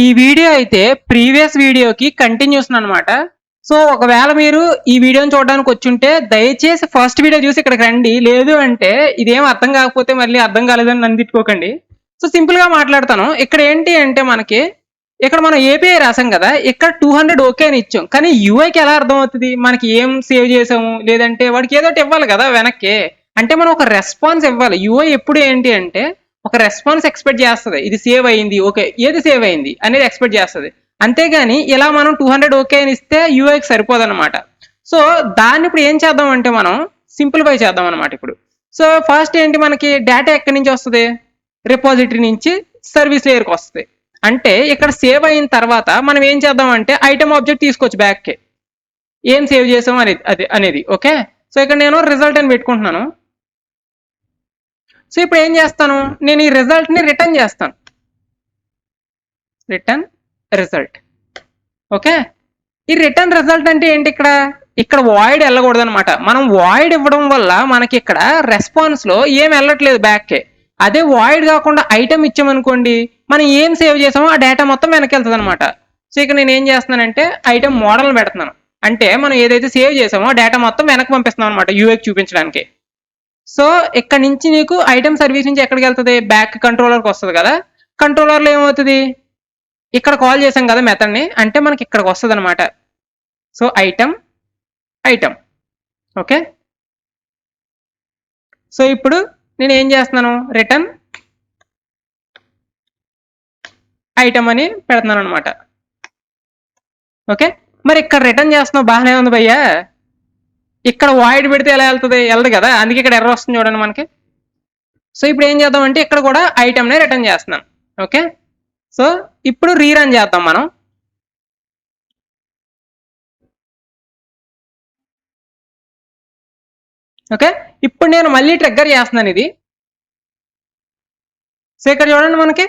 ఈ వీడియో అయితే ప్రీవియస్ వీడియోకి కంటిన్యూషన్ అనమాట. సో ఒకవేళ మీరు ఈ వీడియోని చూడడానికి వచ్చుంటే దయచేసి ఫస్ట్ వీడియో చూసి ఇక్కడికి రండి. లేదు అంటే ఇదేం అర్థం కాకపోతే మళ్ళీ అర్థం కాలేదని నన్ను తిట్టుకోకండి. సో సింపుల్ గా మాట్లాడతాను. ఇక్కడ ఏంటి అంటే మనకి ఇక్కడ మనం ఏపీఐ రాసాం కదా, ఇక్కడ 200 ఓకే అని ఇచ్చాం. కానీ యూఐకి ఎలా అర్థం అవుతుంది? మనకి ఏం సేవ్ చేసాము, లేదంటే వాడికి ఏదో ఒకటి ఇవ్వాలి కదా వెనక్కి. అంటే మనం ఒక రెస్పాన్స్ ఇవ్వాలి. యూఐ ఎప్పుడు ఏంటి అంటే ఒక రెస్పాన్స్ ఎక్స్పెక్ట్ చేస్తుంది. ఇది సేవ్ అయింది, ఓకే, ఏది సేవ్ అయింది అనేది ఎక్స్పెక్ట్ చేస్తుంది. అంతేగాని ఇలా మనం 200 ఓకే అని ఇస్తే యూఐకి సరిపోదన్నమాట. సో దాన్ని ఇప్పుడు ఏం చేద్దాం అంటే మనం సింప్లిఫై చేద్దాం అనమాట ఇప్పుడు. సో ఫస్ట్ ఏంటి, మనకి డేటా ఎక్కడి నుంచి వస్తుంది? రిపాజిటరీ నుంచి సర్వీస్ లేయర్కి వస్తుంది. అంటే ఇక్కడ సేవ్ అయిన తర్వాత మనం ఏం చేద్దాం అంటే ఐటమ్ ఆబ్జెక్ట్ తీసుకోవచ్చు బ్యాక్కి, ఏం సేవ్ చేసాం అనేది ఓకే. సో ఇక్కడ నేను రిజల్ట్ అని పెట్టుకుంటున్నాను. సో ఇప్పుడు ఏం చేస్తాను, నేను ఈ రిజల్ట్ ని రిటర్న్ చేస్తాను. Return result okay. ఈ రిటర్న్ రిజల్ట్ అంటే ఏంటి, ఇక్కడ వాయిడ్ వెళ్ళకూడదు అనమాట. మనం వాయిడ్ ఇవ్వడం వల్ల మనకి ఇక్కడ రెస్పాన్స్ లో ఏం వెళ్ళట్లేదు బ్యాక్కి. అదే వాయిడ్ కాకుండా ఐటమ్ ఇచ్చామనుకోండి, మనం ఏం సేవ్ చేసామో ఆ డేటా మొత్తం వెనక్కి వెళ్తుంది అనమాట. సో ఇక్కడ నేను ఏం చేస్తున్నానంటే ఐటమ్ మోడల్ పెడుతున్నాను. అంటే మనం ఏదైతే సేవ్ చేసామో ఆ డేటా మొత్తం వెనక్కి పంపిస్తున్నాం అనమాట యూఐకి చూపించడానికి. సో ఇక్కడ నుంచి నీకు ఐటమ్ సర్వీస్ నుంచి ఎక్కడికి వెళ్తుంది? బ్యాక్ కంట్రోలర్కి వస్తుంది కదా. కంట్రోలర్లో ఏమవుతుంది, ఇక్కడ కాల్ చేసాం కదా మెథడ్ని, అంటే మనకి ఇక్కడికి వస్తుంది అనమాట. So item okay. సో ఇప్పుడు నేను ఏం చేస్తున్నాను, రిటర్న్ ఐటమ్ అని పెడుతున్నాను అనమాట. ఓకే, మరి ఇక్కడ రిటర్న్ చేస్తున్నావు బాగానే ఉంది భయ్యా, ఇక్కడ వాయిడ్ పెడితే ఎలా వెళ్తుంది? వెళ్ళదు కదా, అందుకే ఇక్కడ ఎర్రర్ వస్తుంది చూడండి మనకి. సో ఇప్పుడు ఏం చేద్దాం అంటే ఇక్కడ కూడా ఐటమ్నే రిటర్న్ చేస్తున్నాను. ఓకే, సో ఇప్పుడు రీరన్ చేద్దాం మనం. ఓకే, ఇప్పుడు నేను మళ్ళీ ట్రిగ్గర్ చేస్తున్నాను ఇది. సో ఇక్కడ చూడండి మనకి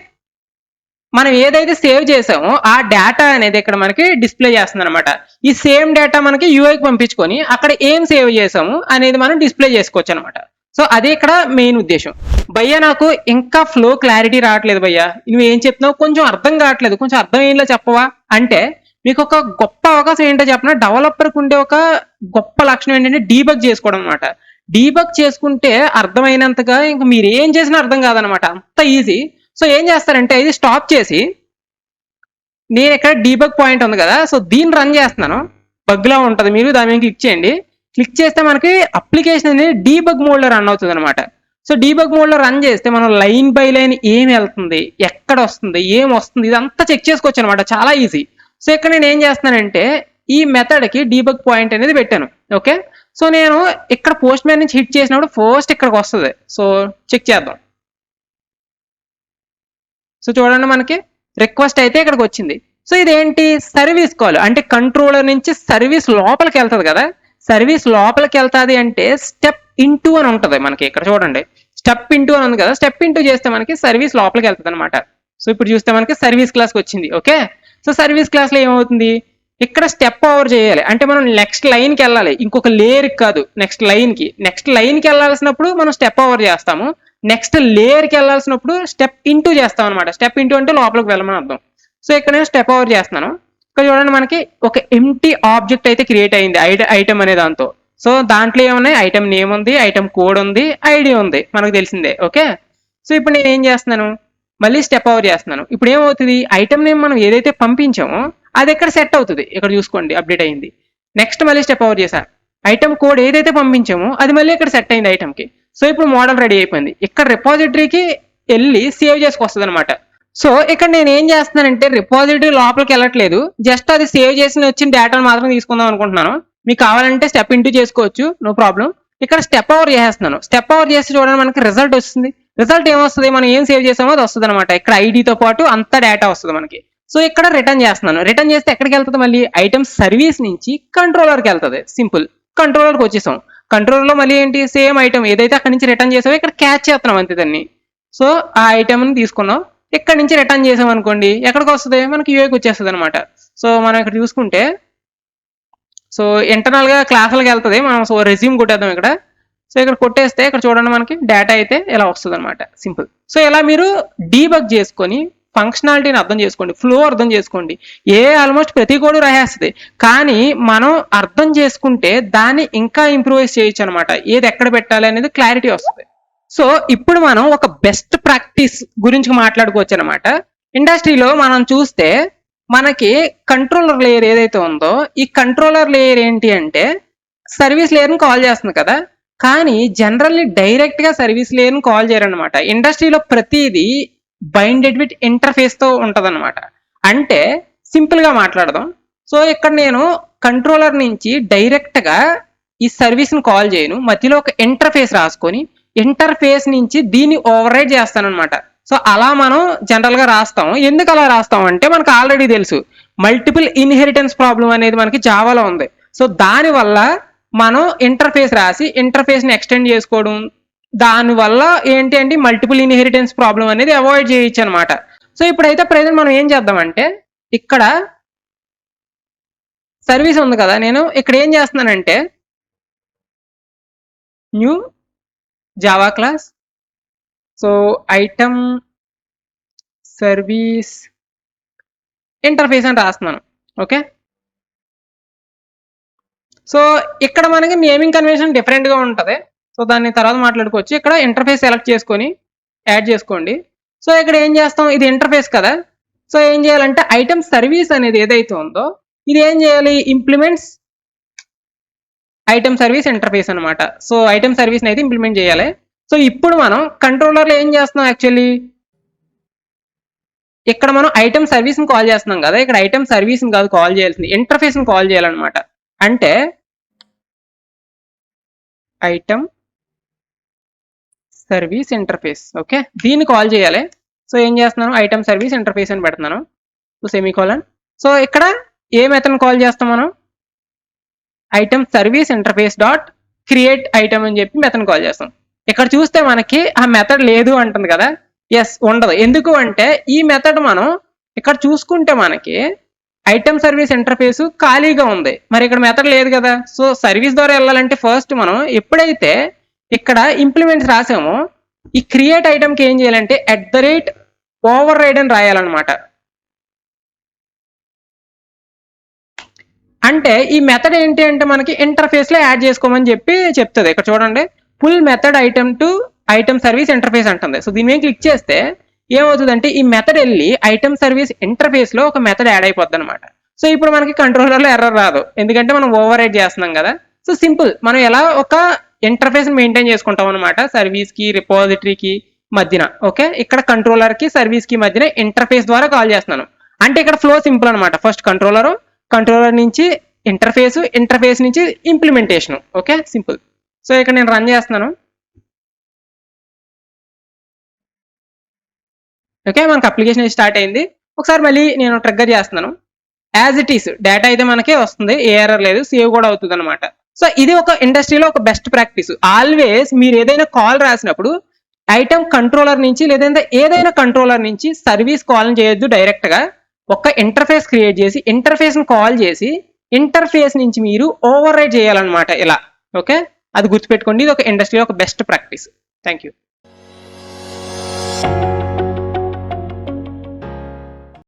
మనం ఏదైతే సేవ్ చేసామో ఆ డేటా అనేది ఇక్కడ మనకి డిస్ప్లే చేస్తుంది అనమాట. ఈ సేమ్ డేటా మనకి యూఐకి పంపించుకొని అక్కడ ఏం సేవ్ చేసాము అనేది మనం డిస్ప్లే చేసుకోవచ్చు అనమాట. సో అదే ఇక్కడ మెయిన్ ఉద్దేశం. భయ్యా నాకు ఇంకా ఫ్లో క్లారిటీ రావట్లేదు భయ్యా, నువ్వు ఏం చెప్తున్నావు కొంచెం అర్థం కావట్లేదు, కొంచెం అర్థం ఏంటో చెప్పవా అంటే మీకు ఒక గొప్ప అవకాశం ఏంటో చెప్పిన, డెవలపర్కి ఉండే ఒక గొప్ప లక్షణం ఏంటంటే డీబగ్ చేసుకోవడం అనమాట. డీబగ్ చేసుకుంటే అర్థమైనంతగా ఇంకా మీరు ఏం చేసినా అర్థం కాదనమాట, అంత ఈజీ. సో ఏం చేస్తారంటే ఇది స్టాప్ చేసి నేను ఇక్కడ డీబగ్ పాయింట్ ఉంది కదా, సో దీన్ని రన్ చేస్తున్నాను. బగ్లా ఉంటుంది, మీరు దాని మీద క్లిక్ చేయండి. క్లిక్ చేస్తే మనకి అప్లికేషన్ అనేది డీబగ్ మోడ్లో రన్ అవుతుంది అనమాట. సో డీబగ్ మోడ్లో రన్ చేస్తే మనం లైన్ బై లైన్ ఏం వెళ్తుంది, ఎక్కడ వస్తుంది, ఏం వస్తుంది, ఇదంతా చెక్ చేసుకోవచ్చు అనమాట, చాలా ఈజీ. సో ఇక్కడ నేను ఏం చేస్తున్నానంటే ఈ మెథడ్కి డీబగ్ పాయింట్ అనేది పెట్టాను. ఓకే, సో నేను ఇక్కడ పోస్ట్ మ్యాన్ నుంచి హిట్ చేసినప్పుడు ఫస్ట్ ఇక్కడికి వస్తుంది. సో చెక్ చేద్దాం. సో చూడండి మనకి రిక్వెస్ట్ అయితే ఇక్కడికి వచ్చింది. సో ఇదేంటి, సర్వీస్ కాల్ అంటే కంట్రోలర్ నుంచి సర్వీస్ లోపలికి వెళ్తుంది కదా. సర్వీస్ లోపలికి వెళ్తాది అంటే స్టెప్ ఇంటూ అని ఉంటుంది మనకి. ఇక్కడ చూడండి స్టెప్ ఇంటూ అని ఉంది కదా, స్టెప్ ఇంటూ చేస్తే మనకి సర్వీస్ లోపలికి వెళ్తుంది అనమాట. సో ఇప్పుడు చూస్తే మనకి సర్వీస్ క్లాస్కి వచ్చింది. ఓకే, సో సర్వీస్ క్లాస్లో ఏమవుతుంది, ఇక్కడ స్టెప్ ఓవర్ చేయాలి అంటే మనం నెక్స్ట్ లైన్కి వెళ్ళాలి, ఇంకొక లేయర్కి కాదు, నెక్స్ట్ లైన్కి వెళ్ళాల్సినప్పుడు మనం స్టెప్ ఓవర్ చేస్తాము. నెక్స్ట్ లేయర్కి వెళ్ళాల్సినప్పుడు స్టెప్ ఇంటూ చేస్తాం అనమాట. స్టెప్ ఇంటూ అంటే లోపలికి వెళ్ళమని అర్థం. సో ఇక్కడ నేను స్టెప్ ఓవర్ చేస్తున్నాను. ఇక్కడ చూడండి మనకి ఒక ఎంటీ ఆబ్జెక్ట్ అయితే క్రియేట్ అయింది ఐటమ్ అనే దాంతో. సో దాంట్లో ఏమున్నాయి, ఐటమ్ నేమ్ ఉంది, ఐటమ్ కోడ్ ఉంది, ఐడి ఉంది, మనకు తెలిసిందే. ఓకే, సో ఇప్పుడు నేను ఏం చేస్తున్నాను, మళ్ళీ స్టెప్ ఓవర్ చేస్తున్నాను. ఇప్పుడు ఏమవుతుంది, ఐటమ్ నేమ్ మనం ఏదైతే పంపించామో అది ఇక్కడ సెట్ అవుతుంది. ఇక్కడ చూసుకోండి అప్డేట్ అయింది. నెక్స్ట్ మళ్ళీ స్టెప్ ఓవర్ చేశాను, ఐటమ్ కోడ్ ఏదైతే పంపించామో అది మళ్ళీ ఇక్కడ సెట్ అయింది ఐటమ్కి. సో ఇప్పుడు మోడల్ రెడీ అయిపోయింది. ఇక్కడ రిపాజిటరీకి వెళ్ళి సేవ్ చేసుకొస్తుంది అనమాట. సో ఇక్కడ నేను ఏం చేస్తున్నానంటే రిపాజిటరీ లోపలికి వెళ్ళట్లేదు, జస్ట్ అది సేవ్ చేసిన వచ్చిన డేటాను మాత్రం తీసుకుందాం అనుకుంటున్నాను. మీకు కావాలంటే స్టెప్ ఇంటూ చేసుకోవచ్చు, నో ప్రాబ్లం. ఇక్కడ స్టెప్ ఓవర్ చేసేస్తున్నాను. స్టెప్ ఓవర్ చేసి చూడండి మనకి రిజల్ట్ వస్తుంది. రిజల్ట్ ఏమొస్తుంది, మనం ఏం సేవ్ చేసామో అది వస్తుంది అనమాట. ఇక్కడ ఐడితో పాటు అంత డేటా వస్తుంది మనకి. సో ఇక్కడ రిటర్న్ చేస్తున్నాను. రిటర్న్ చేస్తే ఎక్కడికి వెళ్తుంది, మళ్ళీ ఐటమ్ సర్వీస్ నుంచి కంట్రోలర్కి వెళ్తుంది. సింపుల్, కంట్రోలర్కి వచ్చేసాం. కంట్రోలర్లో మళ్ళీ ఏంటి, సేమ్ ఐటమ్ ఏదైతే అక్కడ నుంచి రిటర్న్ చేసామో ఇక్కడ క్యాచ్ చేస్తున్నాం అంతే దాన్ని. సో ఆ ఐటమ్ని తీసుకున్నాం, ఇక్కడ నుంచి రిటర్న్ చేసాం అనుకోండి ఎక్కడికి వస్తుంది, మనకి యూఐకి వచ్చేస్తుంది అనమాట. సో మనం ఇక్కడ చూసుకుంటే సో ఇంటర్నల్గా క్లాసులకు వెళ్తుంది. మనం సో రెజ్యూమ్ కొట్టేద్దాం ఇక్కడ. సో ఇక్కడ కొట్టేస్తే ఇక్కడ చూడండి మనకి డేటా అయితే ఇలా వస్తుంది అనమాట, సింపుల్. సో ఇలా మీరు డీబగ్ చేసుకొని ఫంక్షనాలిటీని అర్థం చేసుకోండి, ఫ్లో అర్థం చేసుకోండి. ఆల్మోస్ట్ ప్రతి కోడ్ రాసేస్తుంది, కానీ మనం అర్థం చేసుకుంటే దాన్ని ఇంకా ఇంప్రూవైజ్ చేయొచ్చు అనమాట. ఏది ఎక్కడ పెట్టాలి అనేది క్లారిటీ వస్తుంది. సో ఇప్పుడు మనం ఒక బెస్ట్ ప్రాక్టీస్ గురించి మాట్లాడుకోవచ్చు అనమాట. ఇండస్ట్రీలో మనం చూస్తే మనకి కంట్రోలర్ లేయర్ ఏదైతే ఉందో, ఈ కంట్రోలర్ లేయర్ ఏంటి అంటే సర్వీస్ లేయర్ని కాల్ చేస్తుంది కదా, కానీ జనరల్లీ డైరెక్ట్ గా సర్వీస్ లేయర్ని కాల్ చేయరనమాట. ఇండస్ట్రీలో ప్రతిదీ బైండెడ్ విత్ ఇంటర్ఫేస్ తో ఉంటదన్నమాట. అంటే సింపుల్ గా మాట్లాడదాం. సో ఇక్కడ నేను కంట్రోలర్ నుంచి డైరెక్ట్ గా ఈ సర్వీస్ ని కాల్ చేయను, మధ్యలో ఒక ఇంటర్ఫేస్ రాసుకొని ఇంటర్ఫేస్ నుంచి దీన్ని ఓవర్ రైడ్ చేస్తాను అనమాట. సో అలా మనం జనరల్ గా రాస్తాం. ఎందుకు అలా రాస్తాం అంటే మనకు ఆల్రెడీ తెలుసు మల్టిపుల్ ఇన్హెరిటెన్స్ ప్రాబ్లం అనేది మనకి జావాలో ఉంది. సో దానివల్ల మనం ఇంటర్ఫేస్ రాసి ఇంటర్ఫేస్ ని ఎక్స్టెండ్ చేసుకోవడం, దానివల్ల ఏంటి అంటే మల్టిపుల్ ఇన్హెరిటెన్స్ ప్రాబ్లం అనేది అవాయిడ్ చేయొచ్చు అనమాట. సో ఇప్పుడైతే ప్రెజెంట్ మనం ఏం చేద్దామంటే ఇక్కడ సర్వీస్ ఉంది కదా, నేను ఇక్కడ ఏం చేస్తున్నానంటే new Java class, so item service interface అని రాస్తున్నాను. ఓకే, సో ఇక్కడ మనకి నేమింగ్ కన్వెన్షన్ డిఫరెంట్ గా ఉంటుంది. సో దాన్ని తర్వాత మాట్లాడుకోవచ్చు. ఇక్కడ ఇంటర్ఫేస్ సెలెక్ట్ చేసుకొని యాడ్ చేసుకోండి. సో ఇక్కడ ఏం చేస్తాం, ఇది ఇంటర్ఫేస్ కదా, సో ఏం చేయాలంటే ఐటమ్ సర్వీస్ అనేది ఏదైతే ఉందో ఇది ఏం చేయాలి, ఇంప్లిమెంట్స్ ఐటమ్ సర్వీస్ ఇంటర్ఫేస్ అనమాట. సో ఐటమ్ సర్వీస్ అయితే ఇంప్లిమెంట్ చేయాలి. సో ఇప్పుడు మనం కంట్రోలర్లో ఏం చేస్తున్నాం, యాక్చువల్లీ ఇక్కడ మనం ఐటమ్ సర్వీస్ ని కాల్ చేస్తున్నాం కదా, ఇక్కడ ఐటమ్ సర్వీస్ ని కాదు కాల్ చేయాల్సింది, ఇంటర్ఫేస్ ని కాల్ చేయాలన్నమాట. అంటే ఐటమ్ సర్వీస్ ఇంటర్ఫేస్, ఓకే, దీన్ని కాల్ చేయాలి. సో ఏం చేస్తున్నాను, ఐటమ్ సర్వీస్ ఇంటర్ఫేస్ అని పెడుతున్నాను, సో సెమీకోలన్. సో ఇక్కడ ఏ మెథడ్ కాల్ చేస్తాం మనం, item service interface dot create item అని చెప్పి మెథడ్ కాల్ చేస్తాం. ఇక్కడ చూస్తే మనకి ఆ మెథడ్ లేదు అంటుంది కదా, ఎస్ ఉండదు. ఎందుకు అంటే ఈ మెథడ్ మనం ఇక్కడ చూసుకుంటే మనకి ఐటమ్ సర్వీస్ ఇంటర్ఫేస్ ఖాళీగా ఉంది, మరి ఇక్కడ మెథడ్ లేదు కదా. సో సర్వీస్ ద్వారా వెళ్ళాలంటే ఫస్ట్ మనం ఎప్పుడైతే ఇక్కడ ఇంప్లిమెంట్స్ రాసామో ఈ క్రియేట్ ఐటమ్కి ఏం చేయాలంటే ఓవర్ రైడ్ అని రాయాలన్నమాట. అంటే ఈ మెథడ్ ఏంటి అంటే మనకి ఇంటర్ఫేస్ లో యాడ్ చేసుకోమని చెప్పి చెప్తుంది. ఇక్కడ చూడండి, full method item to item service interface అంటుంది. సో దీని మీద క్లిక్ చేస్తే ఏమవుతుందంటే ఈ మెథడ్ వెళ్ళి ఐటమ్ సర్వీస్ ఇంటర్ఫేస్ లో ఒక మెథడ్ యాడ్ అయిపోద్ది అనమాట. సో ఇప్పుడు మనకి కంట్రోలర్ లో ఎర్రర్ రాదు, ఎందుకంటే మనం ఓవర్ రైడ్ చేస్తున్నాం కదా. సో సింపుల్, మనం ఎలా ఒక ఇంటర్ఫేస్ మెయింటైన్ చేసుకుంటాం అనమాట సర్వీస్ కి రిపోజిటరీకి మధ్యన. ఓకే, ఇక్కడ కంట్రోలర్ కి సర్వీస్ కి మధ్యన ఇంటర్ఫేస్ ద్వారా కాల్ చేస్తున్నాను. అంటే ఇక్కడ ఫ్లో సింపుల్ అనమాట. ఫస్ట్ కంట్రోలర్ నుంచి ఇంటర్ఫేస్ నుంచి ఇంప్లిమెంటేషన్. Okay, simple. సో ఇక్కడ నేను రన్ చేస్తున్నాను. ఓకే, మనకు అప్లికేషన్ స్టార్ట్ అయింది. ఒకసారి మళ్ళీ నేను ట్రిగ్గర్ చేస్తున్నాను. యాజ్ ఇట్ ఈస్ డేటా అయితే మనకే వస్తుంది, ఏ ఎర్రర్ లేదు, సేవ్ కూడా అవుతుంది అనమాట. సో ఇది ఒక ఇండస్ట్రీలో ఒక బెస్ట్ ప్రాక్టీస్. ఆల్వేస్ మీరు ఏదైనా కాల్ రాసినప్పుడు ఐటమ్ కంట్రోలర్ నుంచి లేదంటే ఏదైనా కంట్రోలర్ నుంచి సర్వీస్ కాల్ చేయొద్దు, డైరెక్ట్ గా ఒక ఇంటర్ఫేస్ క్రియేట్ చేసి ఇంటర్ఫేస్ ని కాల్ చేసి ఇంటర్ఫేస్ నుంచి మీరు ఓవర్ రైడ్ చేయాలన్నమాట ఇలా. ఓకే, అది గుర్తుపెట్టుకోండి, ఇది ఒక ఇండస్ట్రీలో ఒక బెస్ట్ ప్రాక్టీస్. Thank you.